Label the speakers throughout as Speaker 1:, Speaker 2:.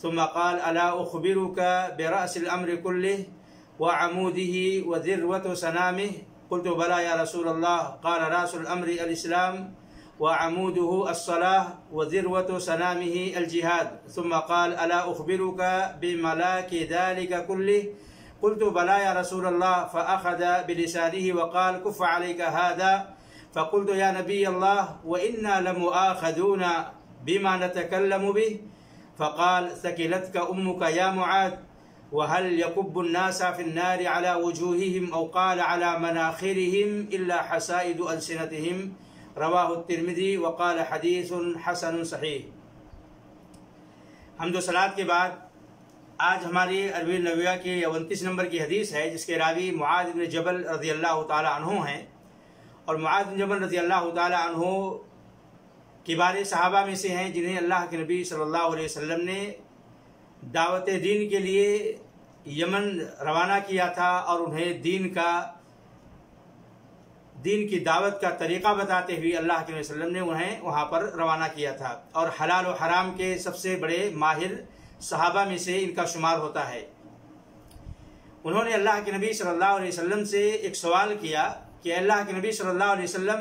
Speaker 1: ثم قال ألا أخبرك برأس الأمر كله وعموده وذروة سنامه قلت بلى يا رسول الله قال رأس الأمر الإسلام وعموده الصلاة وذروة سنامه الجهاد ثم قال ألا أخبرك بملاك ذلك كله قلت بلى يا رسول الله فأخذ بلسانه وقال كف عليك هذا فقلت يا نبي الله وإنا لمؤاخذون بما نتكلم به فقال ثكلتك أمك يا معاذ وهل يكب الناس في النار على وجوههم أو قال على مناخرهم إلا حسائد ألسنتهم رواه الترمذي وقال حديث حسن صحيح۔ حمد و صلات کے بعد آج ہماری عربی نبویہ کی 29 نمبر کی حدیث ہے جس کے راوی معاذ بن جبل رضی اللہ تعالی عنہ ہیں، اور معاذ بن جبل رضی اللہ تعالی عنہ کبار صحابہ میں سے ہیں جنہیں اللہ کے نبی صلی اللہ علیہ وسلم نے دعوت دین کے لیے یمن روانہ کیا تھا، اور انہیں دین کی دعوت کا طریقہ بتاتے ہوئے اللہ کے نبی صلی اللہ علیہ وسلم نے انہیں وہاں پر روانہ کیا تھا، اور حلال و حرام کے سب سے بڑے ماہر صحابہ میں سے ان کا شمار ہوتا ہے۔ انہوں نے اللہ کے نبی صلی اللہ علیہ وسلم سے ایک سوال کیا کہ اللہ کے نبی صلی اللہ علیہ وسلم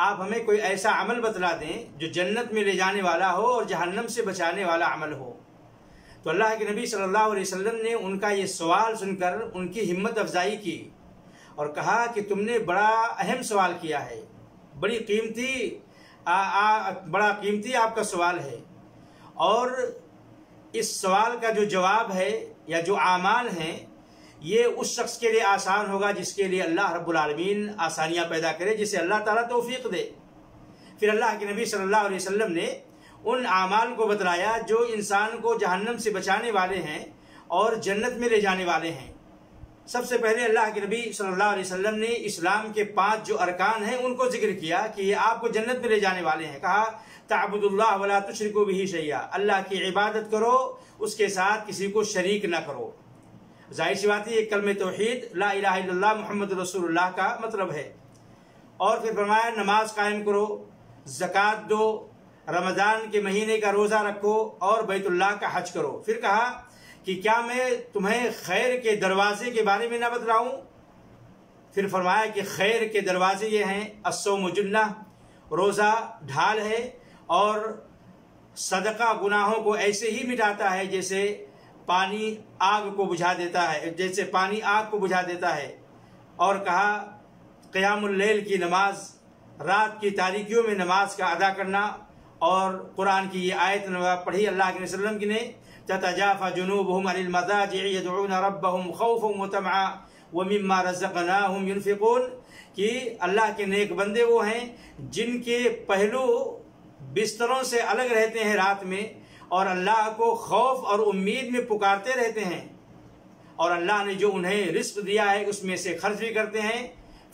Speaker 1: آپ ہمیں کوئی ایسا عمل بتلا دیں جو جنت میں لے جانے والا ہو اور جہنم سے بچانے والا عمل ہو۔ تو اللہ کے نبی صلی اللہ علیہ وسلم نے ان کا یہ سوال سن کر ان کی ہمت افزائی کی اور کہا کہ تم نے بڑا اہم سوال کیا ہے، بڑا قیمتی آپ کا سوال ہے، اور اس سوال کا جو جواب ہے یا جو اعمال ہیں یہ اس شخص کے لیے آسان ہوگا جس کے لیے اللہ رب العالمین آسانیاں پیدا کرے، جسے اللہ تعالیٰ توفیق دے۔ پھر اللہ کے نبی صلی اللہ علیہ وسلم نے ان اعمال کو بتلایا جو انسان کو جہنم سے بچانے والے ہیں اور جنت میں لے جانے والے ہیں۔ سب سے پہلے اللہ کے نبی صلی اللہ علیہ وسلم نے اسلام کے 5 جو ارکان ہیں ان کو ذکر کیا کہ یہ آپ کو جنت میں لے جانے والے ہیں۔ کہا تعبد اللہ ولا تشرکوا بہ شیئا، اللہ کی عبادت کرو، اس کے ساتھ کسی کو شریک نہ کرو۔ ظاہر سی بات ہے یہ کلمہ توحید لا الہ الا اللہ محمد رسول اللہ کا مطلب ہے۔ اور پھر فرمایا نماز قائم کرو، زکوٰۃ دو، رمضان کے مہینے کا روزہ رکھو، اور بیت اللہ کا حج کرو۔ پھر کہا کہ کیا میں تمہیں خیر کے دروازے کے بارے میں نہ بتلاؤں؟ پھر فرمایا کہ خیر کے دروازے یہ ہیں الصوم جنہ، روزہ ڈھال ہے، اور صدقہ گناہوں کو ایسے ہی مٹاتا ہے جیسے پانی آگ کو بجھا دیتا ہے، اور کہا قیام اللیل کی نماز، رات کی تاریکیوں میں نماز کا ادا کرنا، اور قرآن کی یہ آیت پڑھی اللہ کے نبی صلی اللہ علیہ وسلم کی نے تتجافى جنوبهم عن المضاجع يدعون ربهم خوفا وطمعا ومما رزقناهم ينفقون، کہ اللہ کے نیک بندے وہ ہیں جن کے پہلو بستروں سے الگ رہتے ہیں رات میں، اور اللہ کو خوف اور امید میں پکارتے رہتے ہیں، اور اللہ نے جو انہیں رزق دیا ہے اس میں سے خرچ بھی کرتے ہیں۔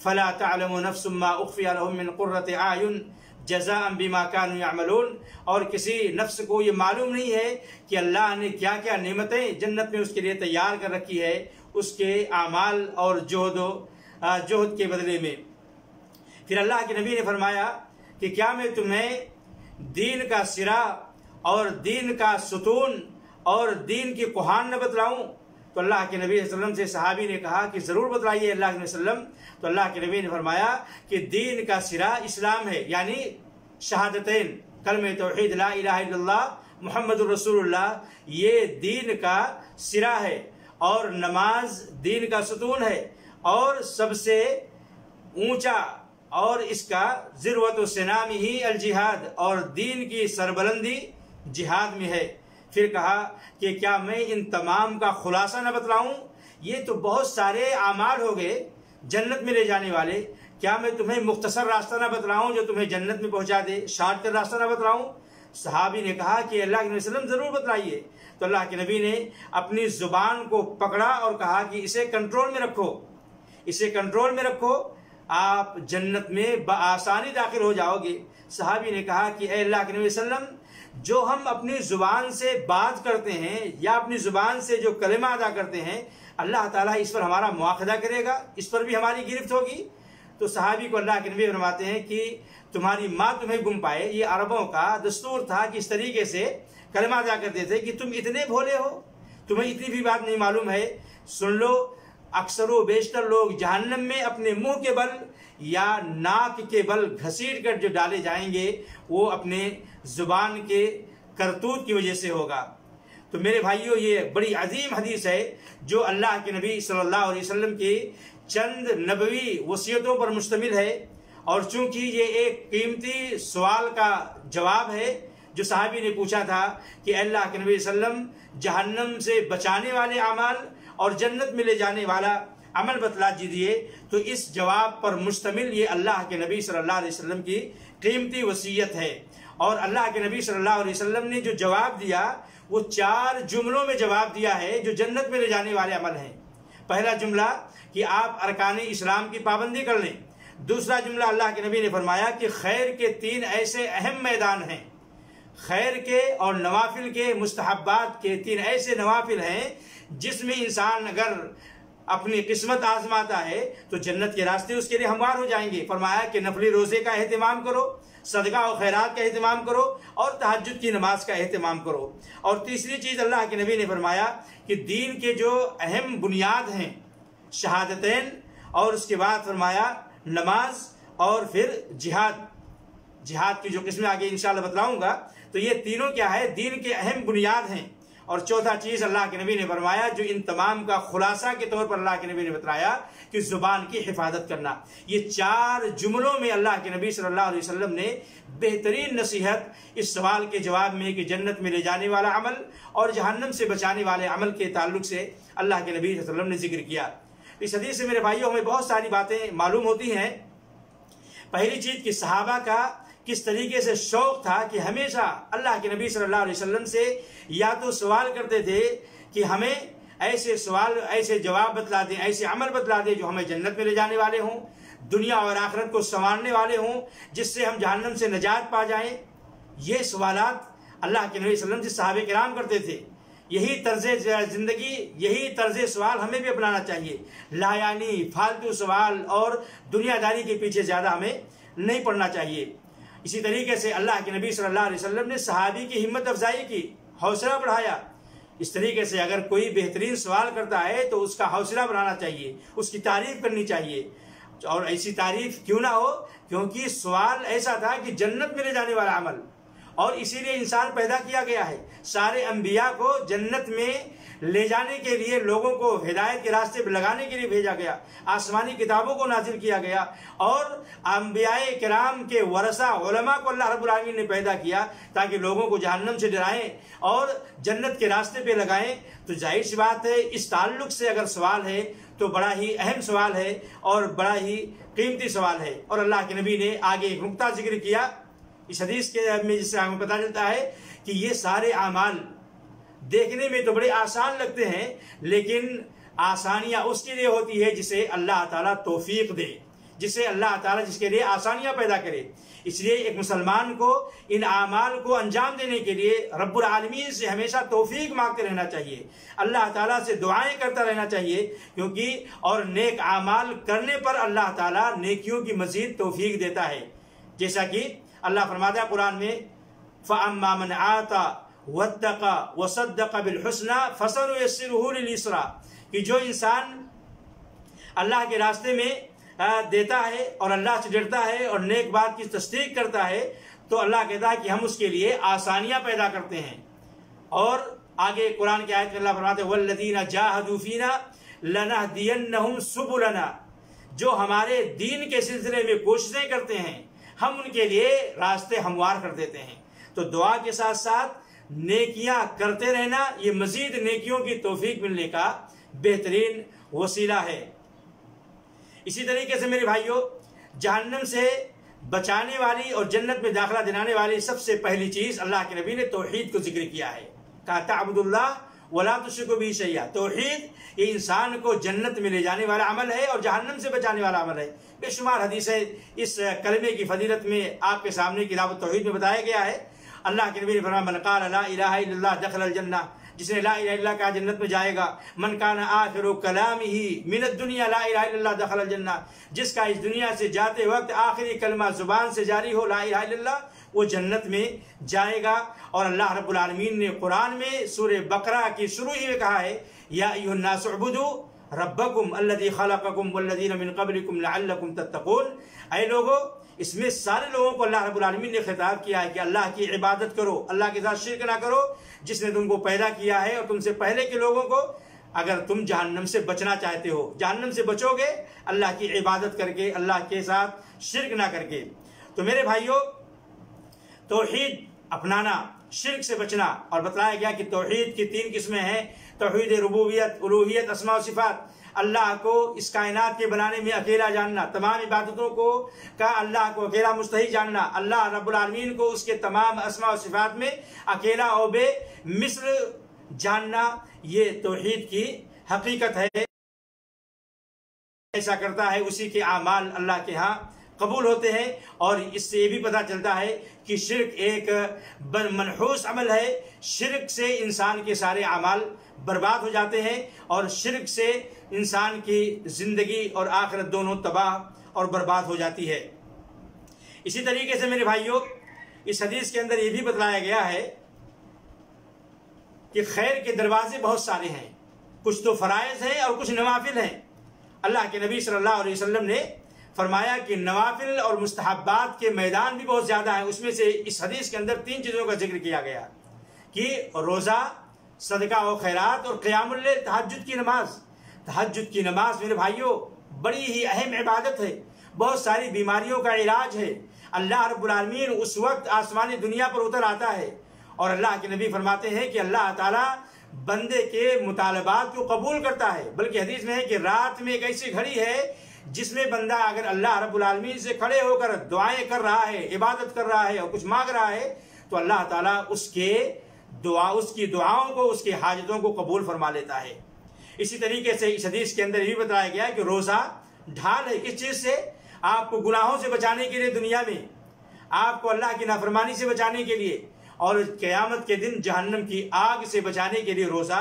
Speaker 1: فلا تعلم نفس ما اخفی لهم من قرۃ اعین جزاء بما كانوا يعملون، اور کسی نفس کو یہ معلوم نہیں ہے کہ اللہ نے کیا کیا نعمتیں جنت میں اس کے لیے تیار کر رکھی ہے اس کے اعمال اور جہد کے بدلے میں۔ پھر اللہ کے نبی نے فرمایا کہ کیا میں تمہیں دین کا سرا اور دین کا ستون اور دین کی کوہان نہ بتلاؤں؟ تو اللہ کے نبی صلی اللہ علیہ وسلم سے صحابی نے کہا کہ ضرور بتلائیے اللہ کے نبی صلی اللہ علیہ وسلم۔ تو اللہ کے نبی نے فرمایا کہ دین کا سرا اسلام ہے، یعنی شہادتین، کلمہ توحید لا الہ الا اللہ محمد الرسول اللہ، یہ دین کا سرا ہے، اور نماز دین کا ستون ہے، اور سب سے اونچا اور اس کا ذروۃ السنام ہی الجہاد، اور دین کی سربلندی جہاد میں ہے۔ پھر کہا کہ کیا میں ان تمام کا خلاصہ نہ بتلاؤں؟ یہ تو بہت سارے اعمال ہو گئے جنت میں لے جانے والے، کیا میں تمہیں مختصر راستہ نہ بتلاؤں جو تمہیں جنت میں پہنچا دے؟ شارٹ کٹ راستہ نہ بتلاؤں؟ صحابی نے کہا کہ اللہ کے نبی صلی اللہ علیہ وسلم ضرور بتلائیے۔ تو اللہ کے نبی نے اپنی زبان کو پکڑا اور کہا کہ اسے کنٹرول میں رکھو، اسے کنٹرول میں رکھو، آپ جنت میں بآسانی داخل ہو جاؤ گے۔ صحابی نے کہا کہ اے اللہ کے نبی صلی اللہ علیہ وسلم، جو ہم اپنی زبان سے بات کرتے ہیں یا اپنی زبان سے جو کلمہ ادا کرتے ہیں، اللہ تعالیٰ اس پر ہمارا مواخذہ کرے گا، اس پر بھی ہماری گرفت ہوگی۔ تو صحابی کو اللہ کے نبی فرماتے ہیں کہ تمہاری ماں تمہیں گم پائے۔ یہ عربوں کا دستور تھا کہ اس طریقے سے کلمہ ادا کرتے تھے کہ تم اتنے بھولے ہو، تمہیں اتنی بھی بات نہیں معلوم ہے۔ سن لو، اکثر و بیشتر لوگ جہنم میں اپنے منہ کے بل یا ناک کے بل گھسیٹ کر جو ڈالے جائیں گے وہ اپنے زبان کے کرتوت کی وجہ سے ہوگا۔ تو میرے بھائیوں، یہ بڑی عظیم حدیث ہے جو اللہ کے نبی صلی اللہ علیہ وسلم کی چند نبوی وصیتوں پر مشتمل ہے، اور چونکہ یہ ایک قیمتی سوال کا جواب ہے جو صحابی نے پوچھا تھا کہ اللہ کے نبی صلی اللہ علیہ وسلم جہنم سے بچانے والے اعمال اور جنت میں لے جانے والا عمل بتلا دیجیے، تو اس جواب پر مشتمل یہ اللہ کے نبی صلی اللہ علیہ وسلم کی قیمتی وصیت ہے۔ اور اللہ کے نبی صلی اللہ علیہ وسلم نے جو جواب دیا وہ 4 جملوں میں جواب دیا ہے جو جنت میں لے جانے والے عمل ہیں۔ پہلا جملہ کہ آپ ارکان اسلام کی پابندی کر لیں۔ دوسرا جملہ اللہ کے نبی نے فرمایا کہ خیر کے 3 ایسے اہم میدان ہیں، خیر کے اور نوافل کے، مستحبات کے 3 ایسے نوافل ہیں جس میں انسان اگر اپنی قسمت آزماتا ہے تو جنت کے راستے اس کے لیے ہموار ہو جائیں گے۔ فرمایا کہ نفلی روزے کا اہتمام کرو، صدقہ و خیرات کا اہتمام کرو، اور تہجد کی نماز کا اہتمام کرو۔ اور تیسری چیز اللہ کے نبی نے فرمایا کہ دین کے جو اہم بنیاد ہیں، شہادتین، اور اس کے بعد فرمایا نماز، اور پھر جہاد کی جو قسمیں آگے انشاءاللہ بتلاؤں گا، تو یہ تینوں کیا ہے؟ دین کے اہم بنیاد ہیں۔ اور چوتھا چیز اللہ کے نبی نے فرمایا جو ان تمام کا خلاصہ کے طور پر اللہ کے نبی نے بتلایا کہ زبان کی حفاظت کرنا۔ یہ 4 جملوں میں اللہ کے نبی صلی اللہ علیہ وسلم نے بہترین نصیحت اس سوال کے جواب میں کہ جنت میں لے جانے والا عمل اور جہنم سے بچانے والے عمل کے تعلق سے اللہ کے نبی صلی اللہ علیہ وسلم نے ذکر کیا۔ اس حدیث سے میرے بھائیوں ہمیں بہت ساری باتیں معلوم ہوتی ہیں۔ پہلی چیز کہ صحابہ کا کس طریقے سے شوق تھا کہ ہمیشہ اللہ کے نبی صلی اللہ علیہ وسلم سے یا تو سوال کرتے تھے کہ ہمیں ایسے سوال، ایسے جواب بتلا دیں، ایسے عمل بتلا دیں جو ہمیں جنت میں لے جانے والے ہوں، دنیا اور آخرت کو سنوارنے والے ہوں، جس سے ہم جہنم سے نجات پا جائیں۔ یہ سوالات اللہ کے نبی صلی اللہ علیہ وسلم سے صحابہ کرام کرتے تھے۔ یہی طرز زندگی، یہی طرز سوال ہمیں بھی اپنانا چاہیے۔ لا یعنی فالتو سوال اور دنیا داری کے پیچھے زیادہ ہمیں نہیں پڑنا چاہیے۔ اسی طریقے سے اللہ کے نبی صلی اللہ علیہ وسلم نے صحابی کی ہمت افزائی کی، حوصلہ بڑھایا۔ اس طریقے سے اگر کوئی بہترین سوال کرتا ہے تو اس کا حوصلہ بڑھانا چاہیے، اس کی تعریف کرنی چاہیے۔ اور ایسی تعریف کیوں نہ ہو، کیونکہ سوال ایسا تھا کہ جنت میں لے جانے والا عمل، اور اسی لیے انسان پیدا کیا گیا ہے۔ سارے انبیاء کو جنت میں لے جانے کے لیے، لوگوں کو ہدایت کے راستے پہ لگانے کے لیے بھیجا گیا، آسمانی کتابوں کو نازل کیا گیا، اور انبیاء کرام کے ورثہ علماء کو اللہ رب العالمین نے پیدا کیا تاکہ لوگوں کو جہنم سے ڈرائیں اور جنت کے راستے پہ لگائیں۔ تو ظاہر سی بات ہے اس تعلق سے اگر سوال ہے تو بڑا ہی اہم سوال ہے اور بڑا ہی قیمتی سوال ہے۔ اور اللہ کے نبی نے آگے ایک نقطہ ذکر کیا اس حدیث کے میں، جس سے ہمیں پتہ چلتا ہے کہ یہ سارے اعمال دیکھنے میں تو بڑے آسان لگتے ہیں، لیکن آسانیاں اس کے لیے ہوتی ہے جسے اللہ تعالیٰ توفیق دے، جسے اللہ تعالیٰ جس کے لیے آسانیاں پیدا کرے۔ اس لیے ایک مسلمان کو ان اعمال کو انجام دینے کے لیے رب العالمین سے ہمیشہ توفیق مانگتے رہنا چاہیے، اللہ تعالیٰ سے دعائیں کرتا رہنا چاہیے، کیونکہ اور نیک اعمال کرنے پر اللہ تعالیٰ نیکیوں کی مزید توفیق دیتا ہے۔ جیسا کہ اللہ فرماتا ہے قرآن میں فَأَمَّا مَنْ آتَى وَاتَّقَى وَصَدَّقَ بِالْحُسْنَى فَسَنُيَسِّرُهُ لِلْيُسْرَى، کہ جو انسان اللہ کے راستے میں دیتا ہے اور اللہ سے ڈرتا ہے اور نیک بات کی تصدیق کرتا ہے تو اللہ کہتا ہے کہ ہم اس کے لیے آسانیاں پیدا کرتے ہیں۔ اور آگے قرآن کی آیت میں اللہ فرماتے ہیں وَالَّذِينَ جَاهَدُوا فِينَا لَنَهْدِيَنَّهُمْ سُبُلَنَا، جو ہمارے دین کے سلسلے میں کوششیں کرتے ہیں ہم ان کے لیے راستے ہموار کر دیتے ہیں۔ تو دعا کے ساتھ ساتھ نیکیاں کرتے رہنا یہ مزید نیکیوں کی توفیق ملنے کا بہترین وسیلہ ہے۔ اسی طریقے سے میرے بھائیوں، جہنم سے بچانے والی اور جنت میں داخلہ دلانے والی سب سے پہلی چیز اللہ کے نبی نے توحید کو ذکر کیا ہے۔ کہا تعبد اللہ ولا تشرک بہ شیئا۔ توحید یہ انسان کو جنت میں لے جانے والا عمل ہے اور جہنم سے بچانے والا عمل ہے۔ بے شمار حدیثیں اس کلمے کی فضیلت میں آپ کے سامنے کتاب التوحید میں بتایا گیا ہے۔ اللہ کے نبی نے فرمایا من قال لا الہ الا اللہ دخل الجنہ، جس نے لا الہ الا اللہ کہا جنت میں جائے گا۔ من کان آخر کلامہ من الدنیا لا الہ الا اللہ دخل الجنہ، جس کا اس دنیا سے جاتے وقت آخری کلمہ زبان سے جاری ہو لا الہ الا اللہ، وہ جنت میں جائے گا۔ اور اللہ رب العالمین نے قرآن میں سورہ بقرہ کی شروع ہی میں کہا ہے یا ایھا الناس اعبدوا ربکم الذی خلقکم والذین من قبلکم لعلکم تتقون۔ اے لوگو، اس میں سارے لوگوں کو اللہ رب العالمین نے خطاب کیا ہے کہ اللہ کی عبادت کرو، اللہ کے ساتھ شرک نہ کرو، جس نے تم کو پیدا کیا ہے اور تم سے پہلے کے لوگوں کو۔ اگر تم جہنم سے بچنا چاہتے ہو، جہنم سے بچو گے اللہ کی عبادت کر کے، اللہ کے ساتھ شرک نہ کر کے۔ تو میرے بھائیوں، توحید اپنانا، شرک سے بچنا، اور بتلایا گیا کہ توحید کی 3 قسمیں ہیں: توحید ربوبیت، الوہیت، اسماء و صفات۔ اللہ کو اس کائنات کے بنانے میں اکیلا جاننا، تمام عبادتوں کو اللہ کو اکیلا مستحق جاننا، اللہ رب العالمین کو اس کے تمام اسماء و صفات میں اکیلا اور بے مثل جاننا، یہ توحید کی حقیقت ہے۔ ایسا کرتا ہے اسی کے اعمال اللہ کے ہاں قبول ہوتے ہیں۔ اور اس سے یہ بھی پتہ چلتا ہے کہ شرک ایک منحوس عمل ہے، شرک سے انسان کے سارے اعمال برباد ہو جاتے ہیں، اور شرک سے انسان کی زندگی اور آخرت دونوں تباہ اور برباد ہو جاتی ہے۔ اسی طریقے سے میرے بھائیوں، اس حدیث کے اندر یہ بھی بتلایا گیا ہے کہ خیر کے دروازے بہت سارے ہیں، کچھ تو فرائض ہیں اور کچھ نوافل ہیں۔ اللہ کے نبی صلی اللہ علیہ وسلم نے فرمایا کہ نوافل اور مستحبات کے میدان بھی بہت زیادہ ہیں۔ اس میں سے اس حدیث کے اندر 3 چیزوں کا ذکر کیا گیا کہ روزہ، صدقہ و خیرات، اور قیام اللیل، تہجد کی نماز۔ تہجد کی نماز میرے بھائیوں بڑی ہی اہم عبادت ہے، بہت ساری بیماریوں کا علاج ہے۔ اللہ رب العالمین اس وقت آسمانی دنیا پر اتر آتا ہے، اور اللہ کے نبی فرماتے ہیں کہ اللہ تعالیٰ بندے کے مطالبات کو قبول کرتا ہے۔ بلکہ حدیث میں ہے کہ رات میں ایک ایسی گھڑی ہے جس میں بندہ اگر اللہ رب العالمین سے کھڑے ہو کر دعائیں کر رہا ہے، عبادت کر رہا ہے اور کچھ مانگ رہا ہے، تو اللہ تعالیٰ اس کی دعاؤں کو، اس کی حاجتوں کو قبول فرما لیتا ہے۔ اسی طریقے سے اس حدیث کے اندر یہ بھی بتایا گیا کہ روزہ ڈھال ہے، کس چیز سے؟ آپ کو گناہوں سے بچانے کے لیے دنیا میں، آپ کو اللہ کی نافرمانی سے بچانے کے لیے، اور قیامت کے دن جہنم کی آگ سے بچانے کے لیے روزہ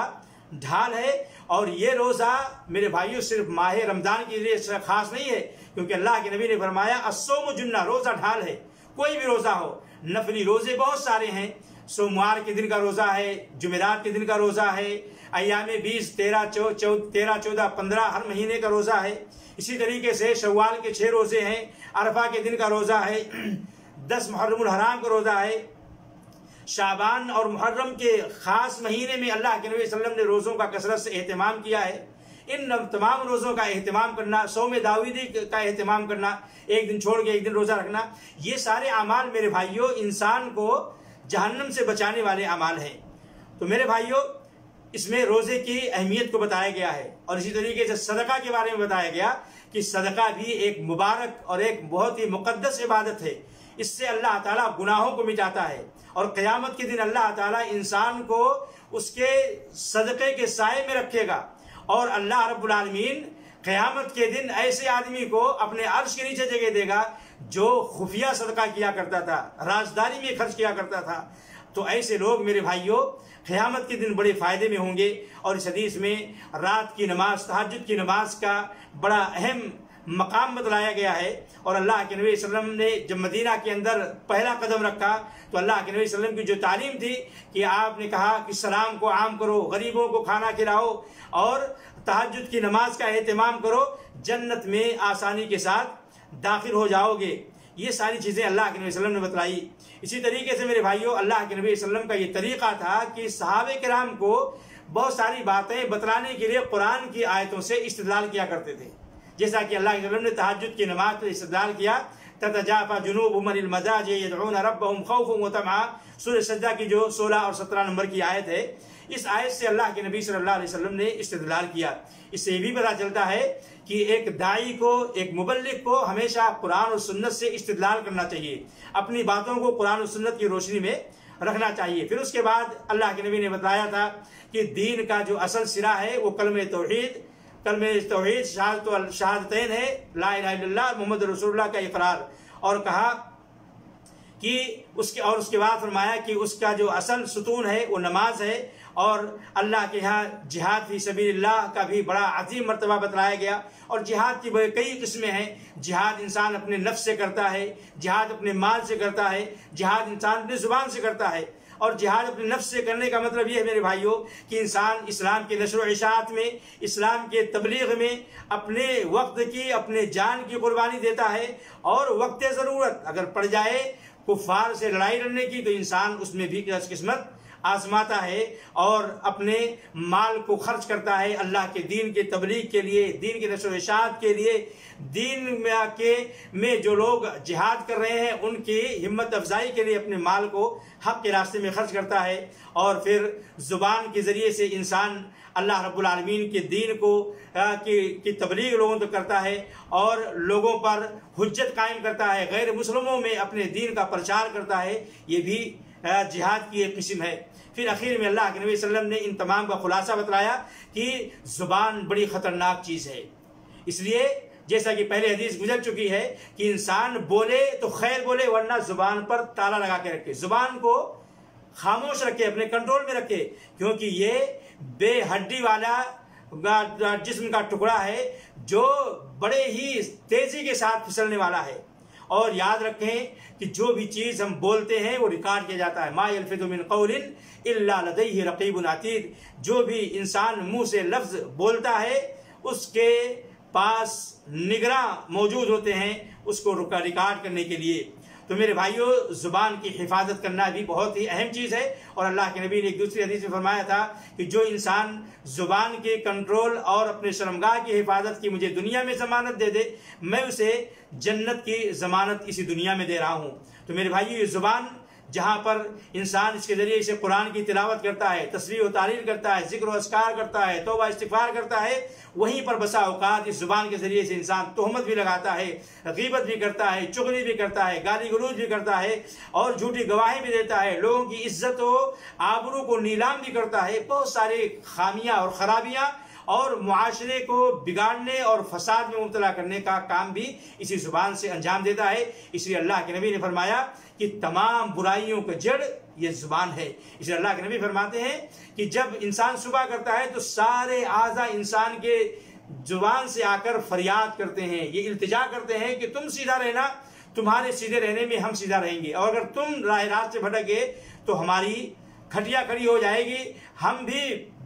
Speaker 1: ڈھال ہے۔ اور یہ روزہ میرے بھائیوں صرف ماہ رمضان کے لیے خاص نہیں ہے، کیونکہ اللہ کے نبی نے فرمایا الصوم جنہ، روزہ ڈھال ہے۔ کوئی بھی روزہ ہو، نفلی روزے بہت سارے ہیں، سوموار کے دن کا روزہ ہے، جمعرات کے دن کا روزہ ہے، ایام 20، 13، 14، 15 ہر مہینے کا روزہ ہے۔ اسی طریقے سے شوال کے 6 روزے ہیں، عرفہ کے دن کا روزہ ہے، 10 محرم الحرام کا روزہ ہے۔ شعبان اور محرم کے خاص مہینے میں اللہ کے نبی صلی اللہ علیہ وسلم نے روزوں کا کثرت سے اہتمام کیا ہے۔ ان تمام روزوں کا اہتمام کرنا، صوم داودی کا اہتمام کرنا، ایک دن چھوڑ کے ایک دن روزہ رکھنا، یہ سارے اعمال میرے بھائیوں انسان کو جہنم سے بچانے والے اعمال ہیں۔ تو میرے بھائیوں، اس میں روزے کی اہمیت کو بتایا گیا ہے، اور اسی طریقے سے صدقہ کے بارے میں بتایا گیا کہ صدقہ بھی ایک مبارک اور ایک بہت ہی مقدس عبادت ہے۔ اس سے اللہ تعالیٰ گناہوں کو مٹاتا ہے، اور قیامت کے دن اللہ تعالیٰ انسان کو اس کے صدقے کے سائے میں رکھے گا، اور اللہ رب العالمین قیامت کے دن ایسے آدمی کو اپنے عرش کے نیچے جگہ دے گا جو خفیہ صدقہ کیا کرتا تھا، رازداری میں خرچ کیا کرتا تھا۔ تو ایسے لوگ میرے بھائیوں قیامت کے دن بڑے فائدے میں ہوں گے۔ اور اس حدیث میں رات کی نماز، تہجد کی نماز کا بڑا اہم مقام بتلایا گیا ہے۔ اور اللہ کے نبی صلی اللہ علیہ وسلم نے جب مدینہ کے اندر پہلا قدم رکھا تو اللہ کے نبی صلی اللہ علیہ وسلم کی جو تعلیم تھی کہ آپ نے کہا کہ سلام کو عام کرو، غریبوں کو کھانا کھلاؤ، اور تہجد کی نماز کا اہتمام کرو، جنت میں آسانی کے ساتھ داخل ہو جاؤ گے۔ یہ ساری چیزیں اللہ کے نبی صلی اللہ علیہ وسلم نے بتلائی۔ اسی طریقے سے میرے بھائیوں، اللہ کے نبی صلی اللہ علیہ وسلم کا یہ طریقہ تھا کہ صحابہ کرام کو بہت ساری باتیں بتلانے کے لیے قرآن کی آیتوں سے استدلال کیا کرتے تھے۔ جیسا کہ اللہ کے وسلم نے تہجد کی نماز پر استدلال کیا، تتجافى جنوبهم عن المضاجع يدعون ربهم خوفا وطمعا، سورہ سجدہ کی جو 16 اور 17 نمبر کی آیت ہے، اس آیت سے اللہ کے نبی صلی اللہ علیہ وسلم نے استدلال کیا۔ اس سے یہ بھی پتہ چلتا ہے کہ ایک داعی کو، ایک مبلغ کو ہمیشہ قرآن اور سنت سے استدلال کرنا چاہیے، اپنی باتوں کو قرآن اور سنت کی روشنی میں رکھنا چاہیے۔ پھر اس کے بعد اللہ کے نبی نے بتایا تھا کہ دین کا جو اصل سرا ہے وہ کلمہ توحید شہادتین ہے، لا الہ الا اللہ محمد رسول اللہ کا اقرار، اور کہا کہ اس کے بعد فرمایا کہ اس کا جو اصل ستون ہے وہ نماز ہے، اور اللہ کے ہاں جہاد فی سبیل اللہ کا بھی بڑا عظیم مرتبہ بتلایا گیا، اور جہاد کی کئی قسمیں ہیں۔ جہاد انسان اپنے نفس سے کرتا ہے، جہاد اپنے مال سے کرتا ہے، جہاد انسان اپنی زبان سے کرتا ہے، اور جہاد اپنے نفس سے کرنے کا مطلب یہ ہے میرے بھائیوں کہ انسان اسلام کے نشر و اشاعت میں، اسلام کے تبلیغ میں اپنے وقت کی، اپنے جان کی قربانی دیتا ہے، اور وقت ضرورت اگر پڑ جائے کفار سے لڑائی لڑنے کی تو انسان اس میں بھی قسمت آزماتا ہے، اور اپنے مال کو خرچ کرتا ہے اللہ کے دین کے تبلیغ کے لیے، دین کے نشر و اشاعت کے لیے، دین میں جو لوگ جہاد کر رہے ہیں ان کی ہمت افزائی کے لیے اپنے مال کو حق کے راستے میں خرچ کرتا ہے، اور پھر زبان کے ذریعے سے انسان اللہ رب العالمین کے دین کی تبلیغ لوگوں تک کرتا ہے، اور لوگوں پر حجت قائم کرتا ہے، غیر مسلموں میں اپنے دین کا پرچار کرتا ہے، یہ بھی جہاد کی ایک قسم ہے۔ پھر اخیر میں اللہ کے نبی صلی اللہ علیہ وسلم نے ان تمام کا خلاصہ بتلایا کہ زبان بڑی خطرناک چیز ہے، اس لیے جیسا کہ پہلے حدیث گزر چکی ہے کہ انسان بولے تو خیر بولے، ورنہ زبان پر تالا لگا کے رکھے، زبان کو خاموش رکھے، اپنے کنٹرول میں رکھے، کیونکہ یہ بے ہڈی والا جسم کا ٹکڑا ہے جو بڑے ہی تیزی کے ساتھ پھسلنے والا ہے۔ اور یاد رکھیں کہ جو بھی چیز ہم بولتے ہیں وہ ریکارڈ کیا جاتا ہے، ما یلفظ من قول الا لدیہ رقیب عتید، جو بھی انسان منہ سے لفظ بولتا ہے اس کے پاس نگراں موجود ہوتے ہیں اس کو ریکارڈ کرنے کے لیے۔ تو میرے بھائیوں، زبان کی حفاظت کرنا بھی بہت ہی اہم چیز ہے، اور اللہ کے نبی نے ایک دوسری حدیث میں فرمایا تھا کہ جو انسان زبان کے کنٹرول اور اپنے شرمگاہ کی حفاظت کی مجھے دنیا میں ضمانت دے دے، میں اسے جنت کی ضمانت اسی دنیا میں دے رہا ہوں۔ تو میرے بھائیوں، یہ زبان جہاں پر انسان اس کے ذریعے سے قرآن کی تلاوت کرتا ہے، تسبیح و تحلیل کرتا ہے، ذکر و اذکار کرتا ہے، توبہ استغفار کرتا ہے، وہیں پر بسا اوقات اس زبان کے ذریعے سے انسان تہمت بھی لگاتا ہے، غیبت بھی کرتا ہے، چغلی بھی کرتا ہے، گالی گلوچ بھی کرتا ہے، اور جھوٹی گواہی بھی دیتا ہے، لوگوں کی عزت و آبرو کو نیلام بھی کرتا ہے، بہت سارے خامیاں اور خرابیاں اور معاشرے کو بگاڑنے اور فساد میں مبتلا کرنے کا کام بھی اسی زبان سے انجام دیتا ہے۔ اس لیے اللہ کے نبی نے فرمایا کہ تمام برائیوں کا جڑ یہ زبان ہے۔ اس لیے اللہ کے نبی فرماتے ہیں کہ جب انسان صبح کرتا ہے تو سارے اعضاء انسان کے زبان سے آ کر فریاد کرتے ہیں، یہ التجا کرتے ہیں کہ تم سیدھا رہنا، تمہارے سیدھے رہنے میں ہم سیدھا رہیں گے، اور اگر تم راہ راست سے بھٹک گئے تو ہماری کھٹیا کھڑی ہو جائے گی، ہم بھی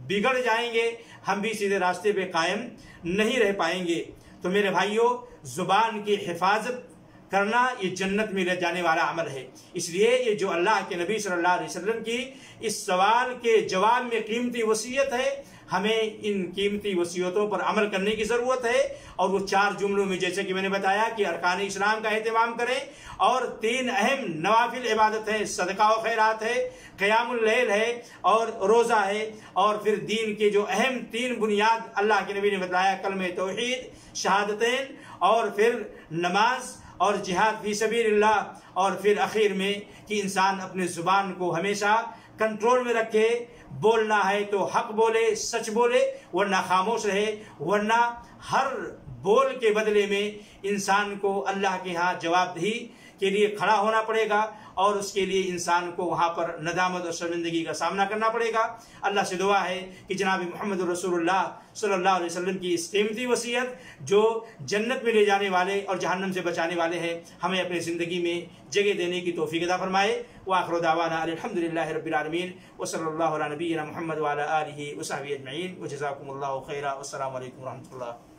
Speaker 1: بگڑ جائیں گے، ہم بھی سیدھے راستے پہ قائم نہیں رہ پائیں گے۔ تو میرے بھائیوں، زبان کی حفاظت کرنا یہ جنت میں لے جانے والا عمل ہے۔ اس لیے یہ جو اللہ کے نبی صلی اللہ علیہ وسلم کی اس سوال کے جواب میں قیمتی وصیت ہے، ہمیں ان قیمتی وصیتوں پر عمل کرنے کی ضرورت ہے، اور وہ 4 جملوں میں جیسے کہ میں نے بتایا کہ ارکان اسلام کا اہتمام کریں، اور 3 اہم نوافل عبادت ہیں، صدقہ و خیرات ہے، قیام اللیل ہے، اور روزہ ہے، اور پھر دین کے جو اہم 3 بنیاد اللہ کے نبی نے بتلایا، کلمہ توحید، شہادتین، اور پھر نماز اور جہاد فی سبیل اللہ، اور پھر اخیر میں کہ انسان اپنے زبان کو ہمیشہ کنٹرول میں رکھے، بولنا ہے تو حق بولے، سچ بولے، ورنہ خاموش رہے، ورنہ ہر بول کے بدلے میں انسان کو اللہ کے ہاں جواب دہی کے لیے کھڑا ہونا پڑے گا، اور اس کے لیے انسان کو وہاں پر ندامت اور شرمندگی کا سامنا کرنا پڑے گا۔ اللہ سے دعا ہے کہ جناب محمد رسول اللہ صلی اللہ علیہ وسلم کی اس قیمتی وصیت جو جنت میں لے جانے والے اور جہنم سے بچانے والے ہیں، ہمیں اپنی زندگی میں جگہ دینے کی توفیق عطا فرمائے۔ وآخر دعوانا الحمدللہ رب العالمین، وصلی اللہ علی نبینا محمد وعلی آلہ وصحبہ اجمعین، وجزاکم اللہ خیرا، والسلام علیکم ورحمۃ اللہ۔